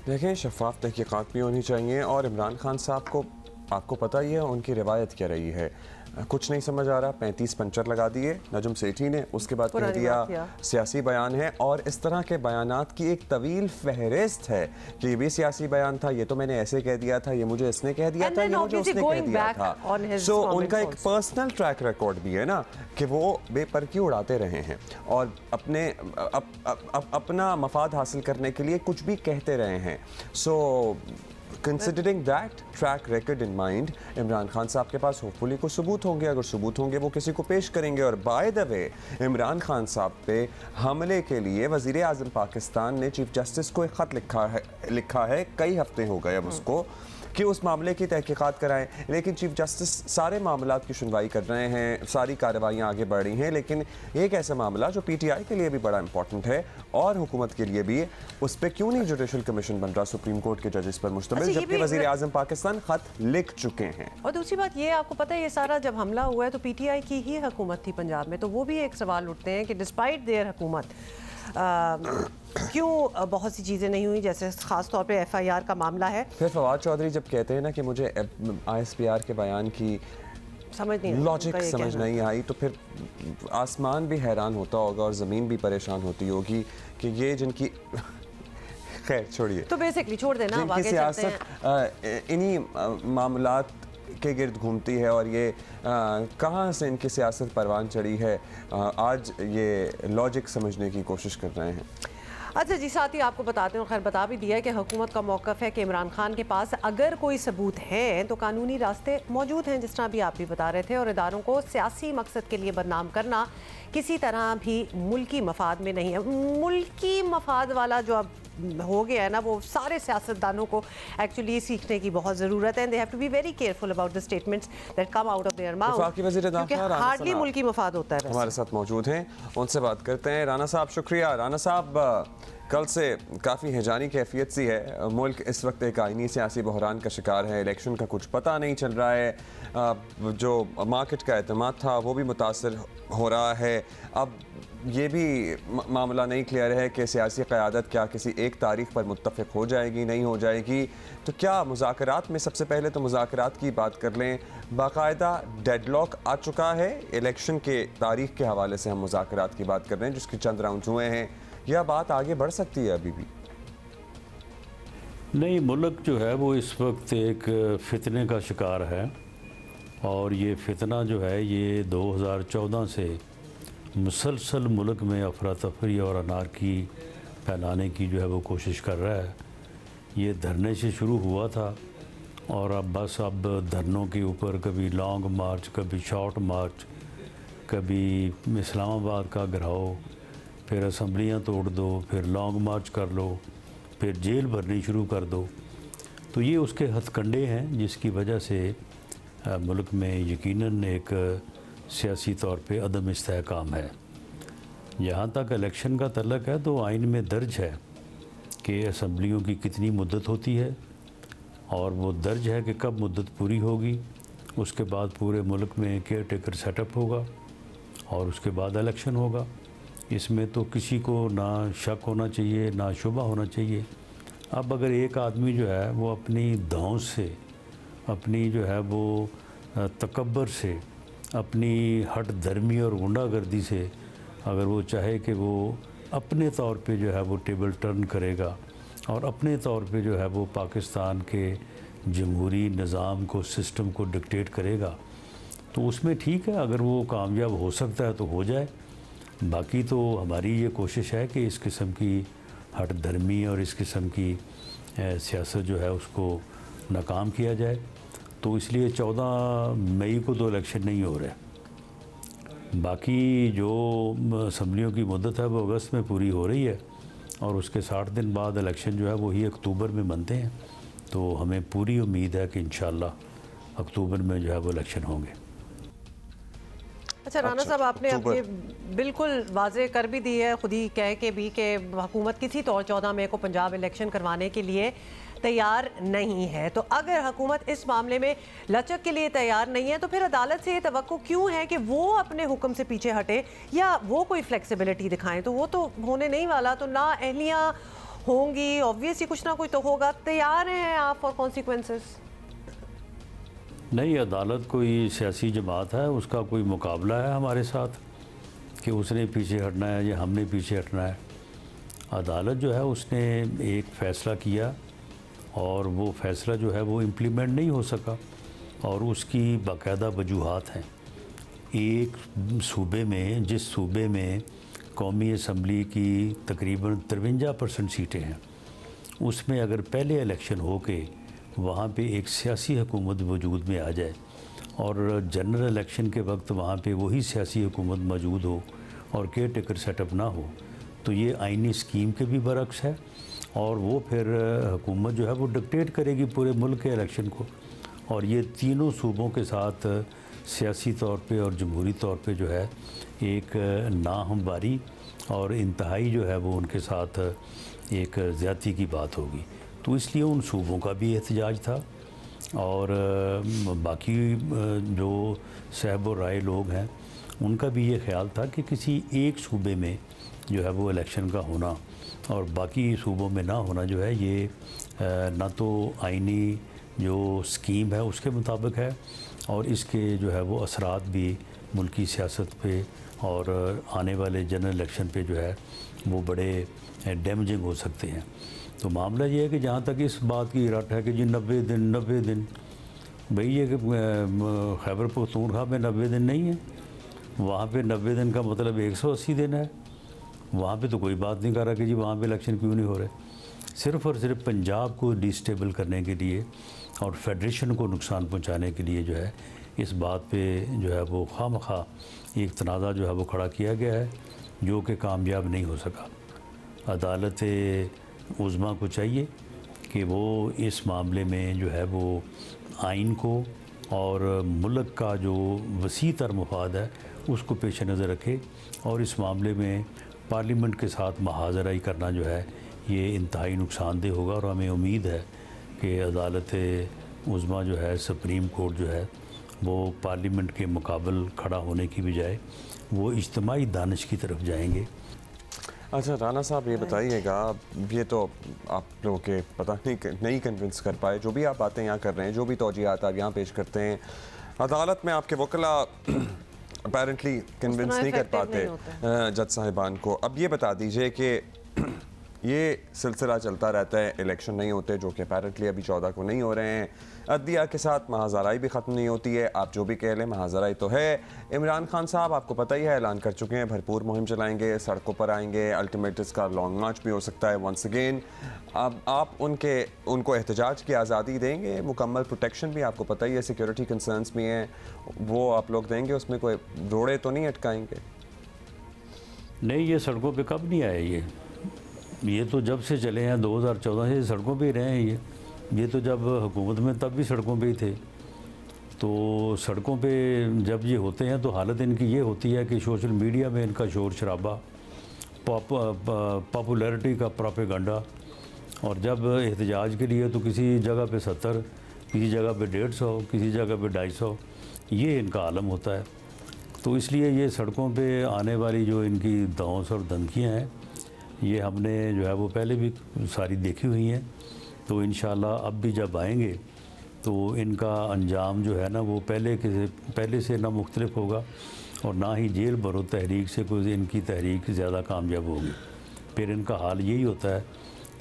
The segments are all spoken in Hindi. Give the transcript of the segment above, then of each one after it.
देखें, शफाफ तहकीकात भी होनी चाहिए। और इमरान खान साहब को आपको पता ही है उनकी रिवायत क्या रही है। कुछ नहीं समझ आ रहा, 35 पंचर लगा दिए नजम सेठी ने, उसके बाद कह दिया सियासी बयान है। और इस तरह के बयानात की एक तवील फहरिस्त है कि ये भी सियासी बयान था, ये तो मैंने ऐसे कह दिया था, ये मुझे इसने कह दिया था, ये मुझे उसने कह दिया था। सो उनका एक पर्सनल ट्रैक रिकॉर्ड भी है ना कि वो बेपरकी उड़ाते रहे हैं और अपना मफाद हासिल करने के लिए कुछ भी कहते रहे हैं। So considering that track record in mind, Imran Khan साहब के पास होपफुली को सबूत होंगे। अगर सबूत होंगे वो किसी को पेश करेंगे। और by the way, Imran Khan साहब पे हमले के लिए वज़ीर आज़म पाकिस्तान ने चीफ जस्टिस को एक ख़त लिखा है। कई हफ्ते हो गए अब उसको कि उस मामले की तहकीकात कराएं, लेकिन चीफ जस्टिस सारे मामलात की सुनवाई कर रहे हैं, सारी कार्रवाइयाँ आगे बढ़ रही हैं। लेकिन एक ऐसा मामला जो PTI के लिए भी बड़ा इंपॉर्टेंट है और हुकूमत के लिए भी, उस पर क्यों नहीं जुडिशल कमीशन बन रहा सुप्रीम कोर्ट के जजेस पर मुश्तमिल, जबकि वज़ीर आज़म पाकिस्तान खत लिख चुके हैं। और दूसरी बात ये, आपको पता है ये सारा जब हमला हुआ है तो PTI की ही हुकूमत थी पंजाब में, तो वो भी एक सवाल उठते हैं कि डिस्पाइट देयर हुकूमत क्यों बहुत सी चीज़ें नहीं हुई, जैसे ख़ास तौर पे FIR का मामला है। फिर फवाद चौधरी जब कहते हैं ना कि मुझे ISPR के बयान की लॉजिक समझ नहीं आई, तो फिर आसमान भी हैरान होता होगा और ज़मीन भी परेशान होती होगी कि ये जिनकी खैर छोड़िए, तो बेसिकली छोड़ देना, जिनकी सियासत इन्हीं मामलात के गिर्द घूमती है और ये कहाँ से इनकी सियासत परवान चढ़ी है, आज ये लॉजिक समझने की कोशिश कर रहे हैं। अच्छा जी, साथ ही आपको बताते हैं, खैर बता भी दिया है कि हुकूमत का मौक़िफ़ है कि इमरान खान के पास अगर कोई सबूत हैं तो कानूनी रास्ते मौजूद हैं, जिस तरह भी आप भी बता रहे थे। और इदारों को सियासी मकसद के लिए बदनाम करना किसी तरह भी मुल्की मफाद में नहीं है। मुल्की मफाद वाला जो अब हो गया है ना, वो सारे सियासतदानों को एक्चुअली सीखने की बहुत ज़रूरत है। They have to be very careful about the statements that come out of their mouth, क्योंकि हार्डली मुल्की मफाद होता है। हमारे साथ मौजूद हैं, उनसे बात करते हैं। राना साहब शुक्रिया। राना साहब, कल से काफ़ी हैजानी कैफियत सी है, मुल्क इस वक्त एक आइनी सियासी बहरान का शिकार है, इलेक्शन का कुछ पता नहीं चल रहा है, जो मार्केट का एतमाद था वो भी मुतासर हो रहा है। अब ये भी मामला नहीं क्लियर है कि सियासी क़यादत क्या किसी एक तारीख पर मुत्तफ़िक हो जाएगी, नहीं हो जाएगी। तो क्या मुज़ाकरात में, सबसे पहले तो मुज़ाकरात की बात कर लें, बाकायदा डेडलॉक आ चुका है? इलेक्शन के तारीख के हवाले से हम मुज़ाकरात की बात कर रहे हैं जिसकी चंद राउंड हुए हैं, या बात आगे बढ़ सकती है अभी भी? नहीं, मुल्क जो है वो इस वक्त एक फितने का शिकार है और ये फितना जो है ये 2014 से मुसलसल मुल्क में अफरा तफरी और अनारकी फैलाने की जो है वो कोशिश कर रहा है। ये धरने से शुरू हुआ था और अब धरनों के ऊपर कभी लॉन्ग मार्च, कभी शॉर्ट मार्च, कभी इस्लामाबाद का घिराव, फिर असम्बलियाँ तोड़ दो, फिर लॉन्ग मार्च कर लो, फिर जेल भरनी शुरू कर दो। तो ये उसके हथकंडे हैं जिसकी वजह से मुल्क में यकीनन एक सियासी तौर पे अदम इस्तेहकाम है। जहाँ तक इलेक्शन का तल्लक है तो आइन में दर्ज है कि असम्बलियों की कितनी मुद्दत होती है और वो दर्ज है कि कब मुद्दत पूरी होगी, उसके बाद पूरे मुल्क में केयर टेकर सेटअप होगा और उसके बाद इलेक्शन होगा। इसमें तो किसी को ना शक होना चाहिए ना शुबा होना चाहिए। अब अगर एक आदमी जो है वो अपनी धौंस से, अपनी जो है वो तकब्बर से, अपनी हट धर्मी और गुंडागर्दी से अगर वो चाहे कि वो अपने तौर पे जो है वो टेबल टर्न करेगा और अपने तौर पे जो है वो पाकिस्तान के जमहूरी निज़ाम को, सिस्टम को डिक्टेट करेगा, तो उसमें ठीक है, अगर वो कामयाब हो सकता है तो हो जाए। बाकी तो हमारी ये कोशिश है कि इस किस्म की हट धर्मी और इस किस्म की सियासत जो है उसको नाकाम किया जाए। तो इसलिए 14 मई को तो इलेक्शन नहीं हो रहे। बाकी जो असम्बलियों की मुद्दत है वो अगस्त में पूरी हो रही है और उसके 60 दिन बाद इलेक्शन जो है वही अक्टूबर में बनते हैं। तो हमें पूरी उम्मीद है कि इंशाअल्लाह अक्टूबर में जो है वो इलेक्शन होंगे। अच्छा राना साहब, आपने अब ये बिल्कुल वाजे कर भी दी है, खुद ही कह के भी कि हुकूमत किसी तौर 14 मई को पंजाब इलेक्शन करवाने के लिए तैयार नहीं है। तो अगर हुकूमत इस मामले में लचक के लिए तैयार नहीं है तो फिर अदालत से ये तवक्को क्यों है कि वो अपने हुक्म से पीछे हटे या वो कोई फ्लेक्सिबिलिटी दिखाएं? तो वो तो होने नहीं वाला। तो ना अहलियाँ होंगी, ऑब्वियसली कुछ ना कुछ तो होगा। तैयार हैं आप फॉर कॉन्सिक्वेंसेस? नहीं, अदालत कोई सियासी जमात है, उसका कोई मुकाबला है हमारे साथ कि उसने पीछे हटना है या हमने पीछे हटना है। अदालत जो है उसने एक फ़ैसला किया और वो फ़ैसला जो है वो इम्प्लीमेंट नहीं हो सका और उसकी बाकायदा वजूहात हैं। एक सूबे में, जिस सूबे में कौमी असम्बली की तकरीबन 53% सीटें हैं, उसमें अगर पहले इलेक्शन हो के वहाँ पे एक सियासी हुकूमत वजूद में आ जाए और जनरल इलेक्शन के वक्त वहाँ पे वही सियासी हुकूमत मौजूद हो और केयर टेकर सेटअप ना हो, तो ये आइनी स्कीम के भी बरक्स है और वो फिर हुकूमत जो है वो डिक्टेट करेगी पूरे मुल्क के इलेक्शन को। और ये तीनों सूबों के साथ सियासी तौर पे और जमहूरी तौर पे जो है एक नाहमवारी और इंतहाई जो है वो उनके साथ एक ज़्यादती की बात होगी। तो इसलिए उन सूबों का भी एहतजाज था और बाकी जो साहब और राय लोग हैं उनका भी ये ख्याल था कि किसी एक सूबे में जो है वो इलेक्शन का होना और बाकी सूबों में ना होना जो है ये ना तो आइनी जो स्कीम है उसके मुताबिक है और इसके जो है वो असरात भी मुल्की सियासत पे और आने वाले जनरल इलेक्शन पे जो है वो बड़े डैमेजिंग हो सकते हैं। तो मामला ये है कि जहाँ तक इस बात की रट है कि जी 90 दिन भाई ये कि खैबर पख्तूनख्वा में 90 दिन नहीं है, वहाँ पे 90 दिन का मतलब 180 दिन है। वहाँ पे तो कोई बात नहीं कर रहा कि जी वहाँ पे इलेक्शन क्यों नहीं हो रहे। सिर्फ़ और सिर्फ पंजाब को डिस्टेबल करने के लिए और फेडरेशन को नुकसान पहुँचाने के लिए जो है इस बात पे जो है वो खामखा एक तनाज़ा जो है वो खड़ा किया गया है जो कि कामयाब नहीं हो सका। अदालत उज़्मा को चाहिए कि वो इस मामले में जो है वो आइन को और मुल्क का जो वसी तर मुफाद है उसको पेश नज़र रखे और इस मामले में पार्लियामेंट के साथ महाजराई करना जो है ये इंतहाई नुकसानदेह होगा। और हमें उम्मीद है कि अदालत उज़्मा जो है, सुप्रीम कोर्ट जो है वो पार्लियामेंट के मुकाबल खड़ा होने की बजाय वो इज्तिमाई दानिश की तरफ जाएंगे। अच्छा राना साहब ये बताइएगा, ये तो आप लोगों के पता नहीं कन्विंस कर पाए, जो भी आप बातें यहाँ कर रहे हैं, जो भी तौजीहात आप यहाँ पेश करते हैं, अदालत में आपके वकला अपेरेंटली कन्विंस नहीं कर पाते जज साहिबान को। अब ये बता दीजिए कि ये सिलसिला चलता रहता है, इलेक्शन नहीं होते जो कि अपेरेंटली अभी 14 को नहीं हो रहे हैं, अदलिया के साथ महाजराई भी ख़त्म नहीं होती है। आप जो भी कह लें महाजराई तो है। इमरान खान साहब आपको पता ही है ऐलान कर चुके हैं भरपूर मुहिम चलाएंगे, सड़कों पर आएंगे, अल्टीमेटस का लॉन्ग मार्च भी हो सकता है वंस अगेन। अब आप उनको एहतजाज की आज़ादी देंगे, मुकम्मल प्रोटेक्शन भी आपको पता ही है, सिक्योरिटी कंसर्न्स भी हैं, वो आप लोग देंगे, उसमें कोई रोड़े तो नहीं अटकाएंगे? नहीं, ये सड़कों पे कब नहीं आए, ये तो जब से चले हैं 2014 से सड़कों पे ही रहे हैं। ये तो जब हुकूमत में तब भी सड़कों पे ही थे। तो सड़कों पे जब ये होते हैं तो हालत इनकी ये होती है कि सोशल मीडिया में इनका शोर शराबा, पॉपुलैरिटी का प्रोपेगेंडा, और जब एहतजाज के लिए तो किसी जगह पे 70, किसी जगह पे 150, किसी जगह पे 250, ये इनका आलम होता है। तो इसलिए ये सड़कों पे आने वाली जो इनकी दौंस और धमकियाँ हैं ये हमने जो है वो पहले भी सारी देखी हुई हैं। तो इंशाल्लाह अब भी जब आएंगे तो इनका अंजाम जो है ना वो पहले से ना मुख्तलिफ होगा और ना ही जेल भरो तहरीक से कोई इनकी तहरीक ज़्यादा कामयाब होगी। फिर इनका हाल यही होता है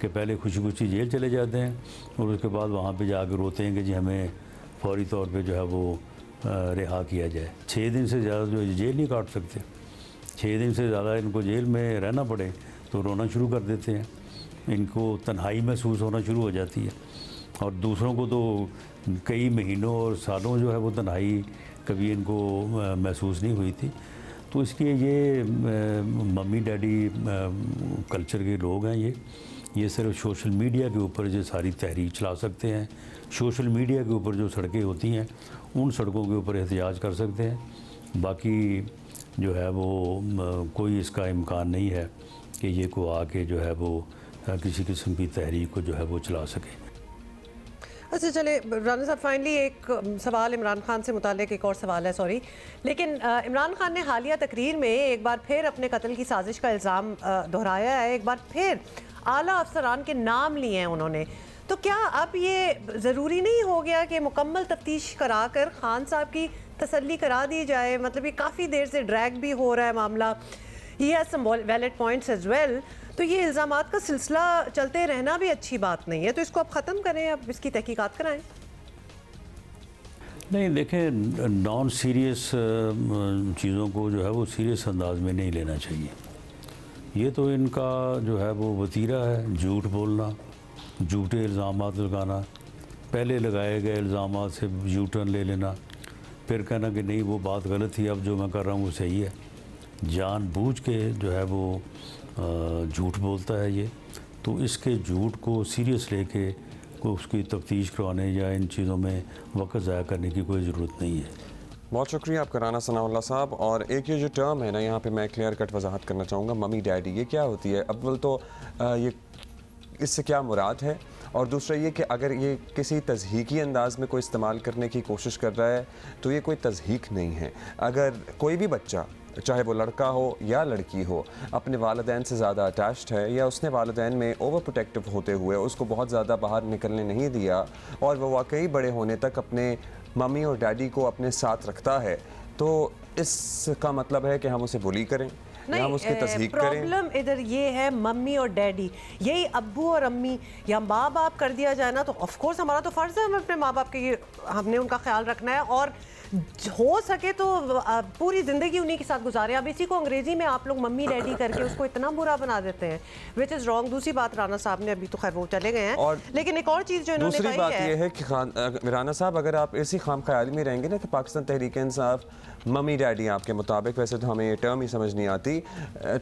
कि पहले खुशी खुशी जेल चले जाते हैं और उसके बाद वहाँ पे जाकर रोते हैं कि जी हमें फौरी तौर पे जो है वो रिहा किया जाए। 6 दिन से ज़्यादा जो जेल नहीं काट सकते, 6 दिन से ज़्यादा इनको जेल में रहना पड़े तो रोना शुरू कर देते हैं, इनको तन्हाई महसूस होना शुरू हो जाती है। और दूसरों को तो कई महीनों और सालों जो है वो तन्हाई कभी इनको महसूस नहीं हुई थी। तो इसलिए ये मम्मी डैडी कल्चर के लोग हैं, ये सिर्फ सोशल मीडिया के ऊपर जो सारी तहरीक चला सकते हैं, सोशल मीडिया के ऊपर जो सड़कें होती हैं उन सड़कों के ऊपर एहतजाज कर सकते हैं। बाकी जो है वो कोई इसका इम्कान नहीं है कि ये को आके जो है वो किसी किस्म की तहरीक को जो है वो चला सके। अच्छा चले राना साहब, फाइनली एक सवाल इमरान खान से मुताल्लिक, एक और सवाल है सॉरी, लेकिन इमरान खान ने हालिया तकरीर में एक बार फिर अपने कत्ल की साजिश का इल्ज़ाम दोहराया है। एक बार फिर आला अफसरान के नाम लिए हैं उन्होंने। तो क्या अब ये ज़रूरी नहीं हो गया कि मुकम्मल तफ्तीश करा कर खान साहब की तसल्ली करा दी जाए? मतलब ये काफ़ी देर से ड्रैग भी हो रहा है मामला। He has some valid points as well. तो ये इल्ज़ामात का सिलसिला चलते रहना भी अच्छी बात नहीं है, तो इसको अब ख़त्म करें, अब इसकी तहकीकात कराएं। नहीं, देखें, नॉन सीरियस चीज़ों को जो है वो सीरियस अंदाज में नहीं लेना चाहिए। ये तो इनका जो है वो वतीरा है, झूठ बोलना, झूठे इल्ज़ामात लगाना, पहले लगाए गए इल्ज़ामात से यू टर्न ले लेना, फिर कहना कि नहीं वो बात गलत थी, अब जो मैं कर रहा हूँ वो सही है। जानबूझ के जो है वो झूठ बोलता है ये। तो इसके झूठ को सीरियस लेके को उसकी तफ्तीश करवाने या इन चीज़ों में वक्त ज़ाया करने की कोई ज़रूरत नहीं है। बहुत शुक्रिया आपका राना सनाउल्लाह साहब। और एक ये जो टर्म है ना, यहाँ पे मैं क्लियर कट वजाहत करना चाहूँगा, मम्मी डैडी, ये क्या होती है? अव्वल तो ये इससे क्या मुराद है, और दूसरा ये कि अगर ये किसी तज़हीकी अंदाज में कोई इस्तेमाल करने की कोशिश कर रहा है तो ये कोई तज़हीक नहीं है। अगर कोई भी बच्चा, चाहे वो लड़का हो या लड़की हो, अपने वालिदैन से ज़्यादा अटैच्ड है या उसने वालिदैन में ओवर प्रोटेक्टिव होते हुए उसको बहुत ज़्यादा बाहर निकलने नहीं दिया और वो वाकई बड़े होने तक अपने मम्मी और डैडी को अपने साथ रखता है, तो इसका मतलब है कि हम उसे बुली करें या हम उसकी तस्दीक करें। प्रॉब्लम इधर ये है मम्मी और डैडी, यही अब्बू और अम्मी या माँ बाप कर दिया जाए ना, तो ऑफ कोर्स हमारा तो फ़र्ज़ है, हम अपने माँ बाप के हमने उनका ख्याल रखना है और हो सके तो पूरी ज़िंदगी उन्हीं के साथ गुजारें। अब इसी को अंग्रेज़ी में आप लोग मम्मी डैडी करके उसको इतना बुरा बना देते हैं, विच इज़ रॉन्ग। दूसरी बात, राना साहब ने अभी तो खैर वो चले गए हैं, और लेकिन एक और चीज़ जो इन्होंने दूसरी बात यह है कि राना साहब, अगर आप इसी खाम ख्याल में रहेंगे ना कि पाकिस्तान तहरीक इंसाफ मम्मी डैडी आपके मुताबिक, वैसे तो हमें ये टर्म ही समझ नहीं आती,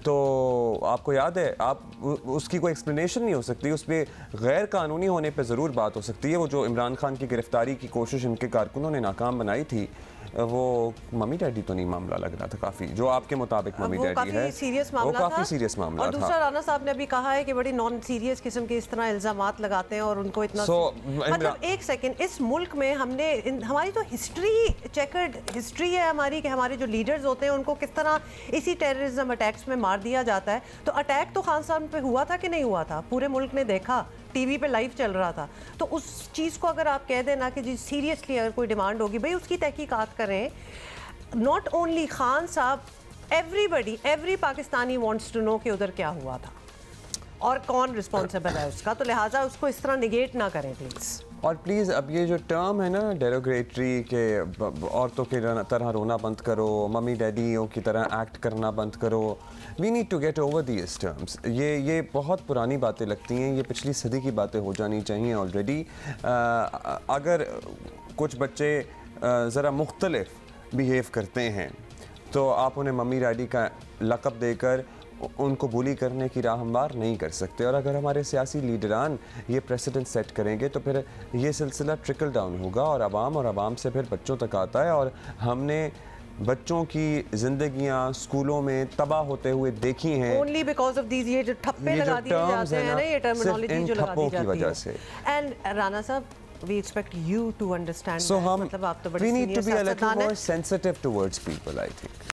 तो आपको याद है आप उसकी कोई एक्सप्लेनेशन नहीं हो सकती, उस पर गैर कानूनी होने पर ज़रूर बात हो सकती है। वो जो इमरान खान की गिरफ्तारी की कोशिश इनके कारकुनों ने नाकाम बनाई थी, वो मम्मी डैडी तो नहीं मामला लग रहा था काफ़ी, जो आपके मुताबिक मम्मी डैडी है, सीरियस वो काफ़ी सीरियस मामला था। और दूसरा राना साहब ने अभी कहा है कि बड़ी नॉन सीरियस किस्म के इस तरह इल्ज़ामात लगाते हैं और उनको इतना मतलब एक सेकंड, इस मुल्क में हमने हमारी तो हिस्ट्री, चेकर्ड हिस्ट्री है हमारी, कि हमारे जो लीडर्स होते हैं उनको किस तरह इसी टेररिज्म अटैक्स में मार दिया जाता है। तो अटैक तो खान साहब पे हुआ था कि नहीं हुआ था, पूरे मुल्क ने देखा, टीवी पे लाइव चल रहा था। तो उस चीज़ को अगर आप कह देना कि जी सीरियसली अगर कोई डिमांड होगी, भाई उसकी तहकीकात करें। नॉट ओनली खान साहब, everybody, every Pakistani wants to know कि उधर क्या हुआ था और कौन रिस्पॉन्सिबल है उसका, तो लिहाजा उसको इस तरह निगेट ना करें प्लीज़। और प्लीज़ अब ये जो टर्म है ना डेरोगेटरी के, औरतों की तरह रोना बंद करो, मम्मी डैडियों की तरह एक्ट करना बंद करो, we need to get over these terms. ये बहुत पुरानी बातें लगती हैं, ये पिछली सदी की बातें हो जानी चाहिए ऑलरेडी। अगर कुछ बच्चे ज़रा मुख्तलिफ बिहेव करते हैं तो आप उन्हें मम्मी डैडी का लक़ब देकर उनको बुली करने की राह हमवार नहीं कर सकते। और अगर हमारे सियासी लीडरान ये प्रेसिडेंट सेट करेंगे तो फिर ये सिलसिला ट्रिकल डाउन होगा और आवाम से फिर बच्चों तक आता है। और हमने बच्चों की जिंदगियां स्कूलों में तबाह होते हुए देखी हैं ओनली बिकॉज ऑफ दीज, ये जो ठप्पे लगा दिए जाते हैं ना, ये टर्मिनोलॉजी जो लगा दी जाती है। एंड राना साहब, we expect you to understand that. So मतलब आप तो बड़े we need to be a little सियासतदान हैं। more sensitive towards people, I think.